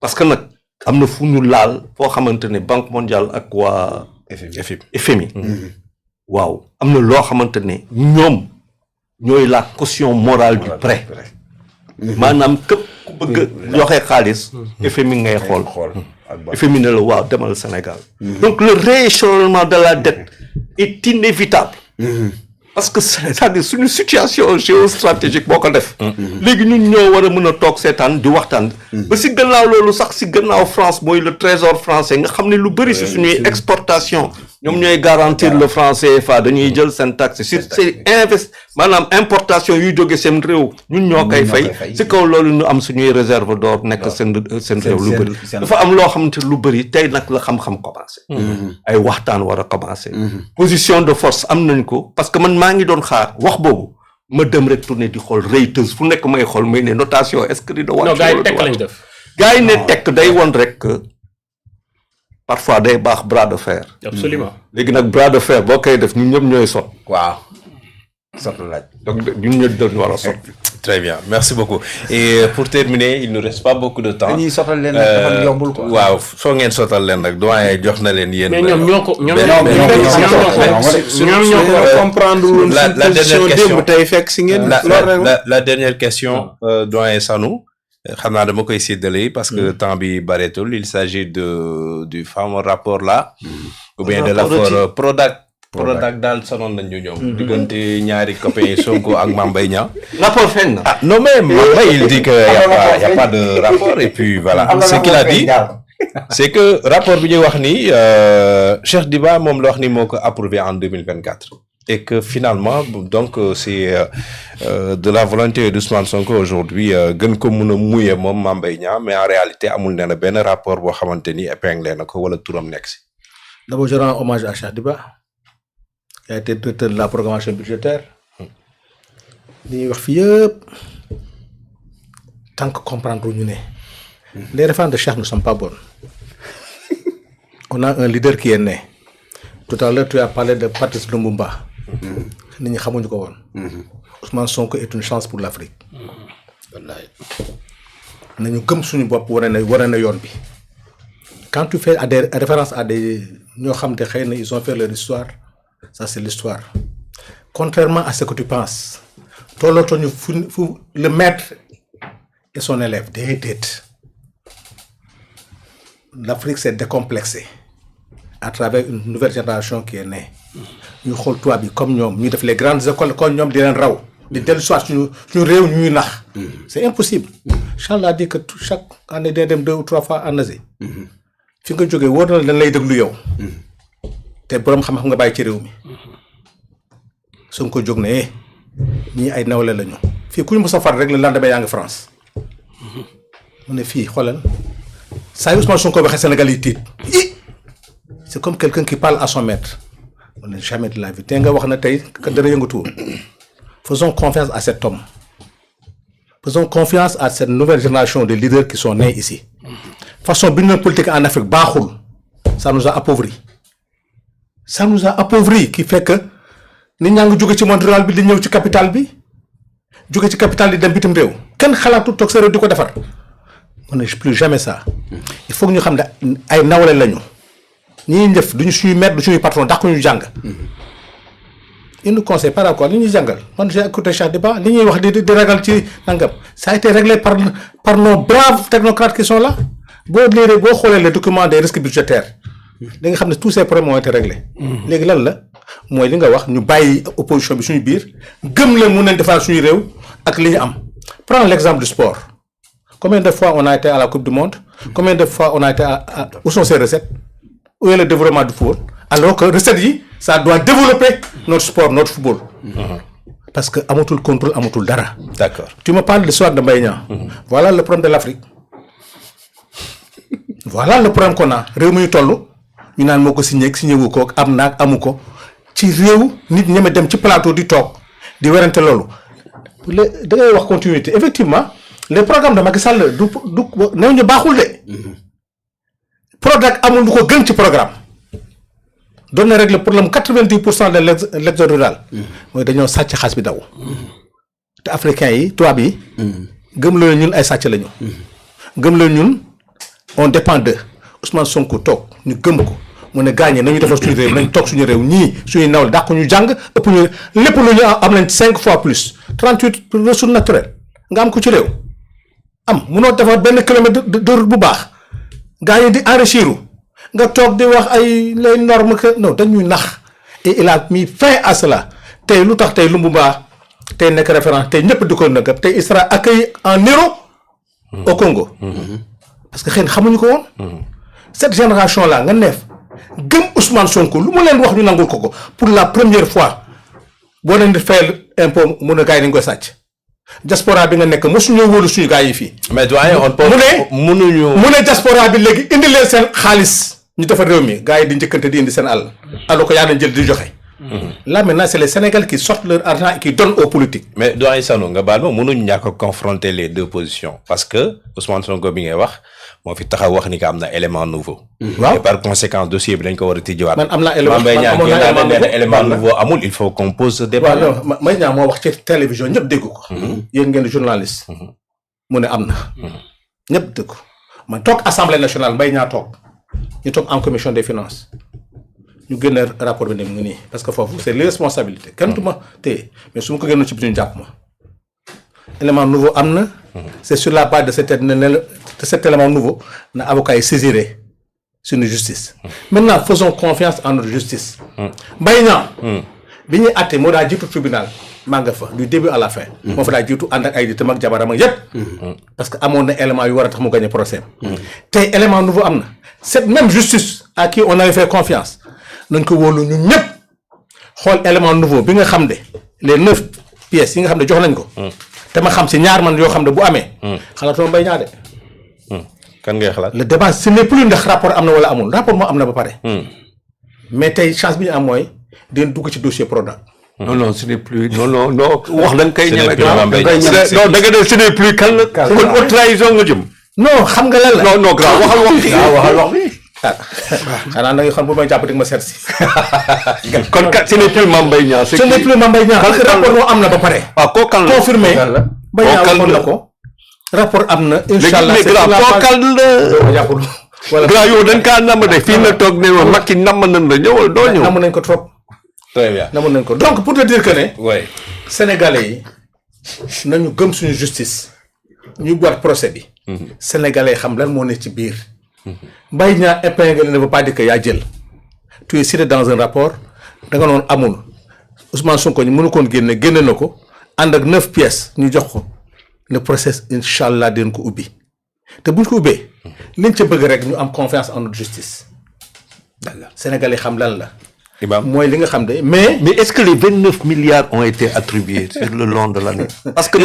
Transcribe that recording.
parce que nag am na fu ñu laal foo xamante ne banque mondiale ak waa FMI waaw am na loo xamante ne ñoom ñooy la caution morale du prêt maanaam képp ku bëgg joxe xaalis FMI ngay xool FMI ne la waaw demal Sénégal donc le rééchelonnement de la dette est inévitable parce que c'est-à-dire suñu situation géostratégique boo ko def léegi ñun ñoo war a mën a toog seetaan di waxtaan ba si gannaaw loolu sax si gannaaw France mooy le trésor français nga xam ne lu bëri si suñuy exportation ñoom ñooy garantir le franc CFA dañuy jël seen taxe sur c'est maanaam importation yuy jóge seen réew ñun ñoo koy fay si kaw loolu ñu am suñuy réserve d'or nekk seen réew lu bëri dafa am loo xamante lu bëri tey nag la xam-xam commencé ay waxtaan war a commencé position de force am nañ ko parce que man maa ngi doon xaar wax boobu ma dem rek tourner di xool Reuters fu nekk may xool may ne notation est-ce que dina wàcc gars yi tekk lañ def gars yi ne tekk day won rek que parfois day baax bras de fer. Absolument. léegi nag bras de fer boo koy def ñun ñëpp ñooy sot. waaw sot laaj. donc ñun ñëpp dañu war a sot. Très bien, merci beaucoup. Et pour terminer, il ne nous reste pas beaucoup de temps. dañuy sotal leen dafa yombul quoi. waaw foo ngeen sotal leen rek doyen jox na leen yéen. mais ñoom ñoo ko ñoom ñoo ko comprendre woon la dernière question démb tey fekk si ngeen. la dernière question doyen Sanou xam naa dama koy séddale parce que temps bi bareetul il s'agit du fameux rapport là ou bien de l'apport Prodac daal sonoon nañ ñu ñoom. diggante ñaari copains Sonko ak Mame Mbaye Niang. rapport feeñ na. ah non mais Mbaye il dit que y a pas de rapport et puis voilà. ce qu'il a dit c'est que rapport bi ñuy wax ni Cheikh Diba moom la wax ni moo ko approuvé en 2024. et que finalement donc c'est de la volonté d'Ousmane Sonko aujourd'hui gën ko mën a mouiller moom Mame Mbaye Niang mais en réalité amul nee na benn rapport boo xamante ni épinglé na ko wala turam nekk si. D'abord je rends hommage à Cheikh Diba qui a été directeur de la programmation budgétaire li ñuy wax fii yëpp tant que comprendre ñu ne les réformes de Cheikh ne sont pas bonnes. On a un leader qui est né. Tout à l'heure tu as parlé de Patrice Lumumba. nit ñi xamuñu ko woon. Ousmane Sonko est une chance pour l'Afrique. wallaay nañu gëm suñu bopp wane na yoon bi. Quand tu fais des références à des ñoo xam te xëy na ils ont fait leur histoire ça c'est l'histoire. Contrairement à ce que tu penses tollooto ñu fu le maître et son élève déedéet. L'Afrique s'est décomplexée à travers une nouvelle génération qui est née. ñu xool tubaab bi comme ñoom ñu def les grandes écoles comme ñoom di leen raw di dellu soit suñu réew ñuy nax. C'est impossible. Charles a dit que chaque année day dem 2 ou 3 fois en Asie. fi nga jógee wóor na dañ lay déglu yow. te borom xam-xam nga bàyyi ci réew mi. su nga ko jóg ne ñii ay nawle lañu. fii ku ñu mos a far rek le lendemain yaa ngi France. mu ne fii xoolal saa yu Ousmane Sonko waxee Sénégal yi tiit. C'est comme quelqu'un qui parle à son maître. On n'est jamais de la vie. Te nga wax na tey que dara yëngatu. Faisons confiance à cet homme. Faisons confiance à cette nouvelle génération de leaders qui sont nés ici. Façon bi ñu politique en Afrique baaxul. Ça nous a appauvris. Ça nous a appauvris qui fait que nit ñaa ngi jóge ci monde rural bi di ñëw ci capital bi. jóge ci capital di dem bitim réew. kenn xalaatu toog sa réew di ko defar. On n'est plus jamais ça. Il faut que ñu xam ne ay nawle lañu. ñi ñuy def duñu suñuy maître du suñuy patron ndax ko ñu jàng. Il nous conseille par rapport li ñuy jàngal man j'ai écouté Cheikh Diba li ñuy wax di ragal ci nangam ça a été réglé par nos braves technocrates qui sont là boo léeree boo xoolee le document des risques budgétaires da nga xam ne tous ces problèmes ont été réglés. léegi lan la mooy li nga wax ñu bàyyi opposition bi suñu biir gëm leen mun nañ defar suñu réew ak li ñu am. Prends l'exemple du sport combien de fois on a été à la coupe du monde combien de fois on a été où sont ces recettes. Où est le développement du football? Alors que recette yi ça doit développer notre sport, notre football. Parce que amatul contrôle, amatul dara. D'accord. Tu me parles de l'histoire de Mbaye Niang. Voilà le problème de l'Afrique. Voilà le problème qu'on a. Réew mi ñu toll ñu naan moo ko signé wu ko am naag amu ko ci réew nit ñeme dem ci plateau di toog di werante loolu. da ngay wax continuité effectivement les programmes de Macky Sall du néew ñu baaxul de. Prodac amul lu ko gën ci programme doon na régler problème 90% de l'exode rural. mooy dañoo sàcc xaalis bi daw. te africains yi tubaab yi. gëm la ñun ay sàcc lañu. gëm la ñun on dépend de Ousmane Sonko toog ñu gëm ko mu ne gaañee nañu defar suñu réew nañ toog suñu réew ñii suñuy nawle dàq ñu jàng ëpp ñu lépp lu ñu am nañ 5 fois plus 38 ressources naturelles nga am ko ci réew am munoo defar benn kilomètre de route bu baax gaa yi di enrichir nga toog di wax ay les normes que non dañuy nax et il a mis fin à cela tey lu tax tey Lumumba tey nekk référence tey ñëpp di ko nëgg tey il sera accueilli en héros au Congo parce que xëy na xamuñu ko woon cette génération là nga neef gëm Ousmane Sonko lu mu leen wax ñu nangul ko pour la première fois boo leen di fayal impôt mun a gars yi dañ koy sàcc diaspora bi nga nekk mosuñoo wóolu suñu gars yi fii. mais doyen on peut mu ne diaspora bi léegi indi leen seen xaalis ñu defar réew mi gars yi di njëkkante di indi seen àll alors que yaa nañ jël di joxe. Là maintenant c'est les Sénégalais qui sortent leur argent et qui donnent aux politiques. mais doyen Sano nga baal ma mënuñ ñàkk a confronter les deux positions parce que Ousmane Sonko bi ngay wax moo fi taxaw wax ni que am na élément nouveau. waaw et par conséquent dossier bi dañ ko war a tijjiwaat. man am naa élément nouveau amul il faut qu'on pose ce débat. waaw non Mbaye Niang moo wax ci télévision ñëpp dégg ko. yéen ngeen journaliste. mu ne am na. ñëpp dégg ko man toog assemblée nationale Mbaye Niang toog ñu toog en commission des finances. ñu génne rapport bi ne mu ngi nii parce que foofu c'est l'irresponsabilité kenn du ma téye mais su ma ko génnoon ci biir ñu jàpp ma élément nouveau am na. c'est sur la base de cet élément nouveau na avocat yi saisiré suñu justice. maintenant faisons confiance en notre justice. Mbaye Niang bi ñuy àtte moo daa jiitu tribunal maa nga fa du début à la fin. moo fa daa jiitu ànd ak ay ditam ak jabaram ak yépp parce que amoon na élément yu war a tax mu gagné procès. tey élément nouveau am na cette même justice à qui on avait fait confiance. nañ ko wóolu ñun ñëpp xool élément nouveau bi nga xam ne les 9 pièces yi nga xam ne jox nañ ko. te ma xam si ñaar man yoo xam ne bu amee. xalaatuma Mbaye Niang de. kan ngay xalaat. le débat ce n'est plus ndax rapport am na wala amul rapport moo am na ba pare. mais tey chance bi ñu am mooy dinañ dugg ci dossier Prodac. non ce n'est plus non wax da nga koy ñeme. non da nga ne ce n'est plus kan la. kon haute trahison nga jëm. non xam nga lan la. non grave waxal wax bi. waxal wax bi. xanaa da nga xam bu may jàpp di ma seet si. kon kat ce n'est plus Mame Mbaye Niang. ce n'est plus Mame Mbaye Niang parce que rapport moo am na ba pare. waaw kooku kan la confirmé. Mbaye Niang waxoon na ko. rapport am na. incha allah léegi kooku kan la. wala grand yow dañ kaa namm de fii na toog ne ma Macky namm nañ la ñëwal doo ñëw. namm nañ ko trop. très bien namm nañ ko donc pour te dire que ne. oui. Sénégalais yi nañu gëm suñu justice. ñu boit procès bi. Sénégalais xam lan moo ne ci biir. Mbaye Niang épinglé ne veut pas dire que yaa jël. tu es cité dans un rapport da nga noonu amul Ousmane Sonko ñu mënu koon génne na ko ànd ak 9 pièces ñu jox ko le procès incha allah dinañ ko ubbi te buñ ko ubbee liñ ca bëgg rek ñu am confiance en notre justice. Sénégalais xam lan la. Imam mooy li nga xam de mais est-ce que les 29 milliards ont été attribués sur le long de l'année. parce que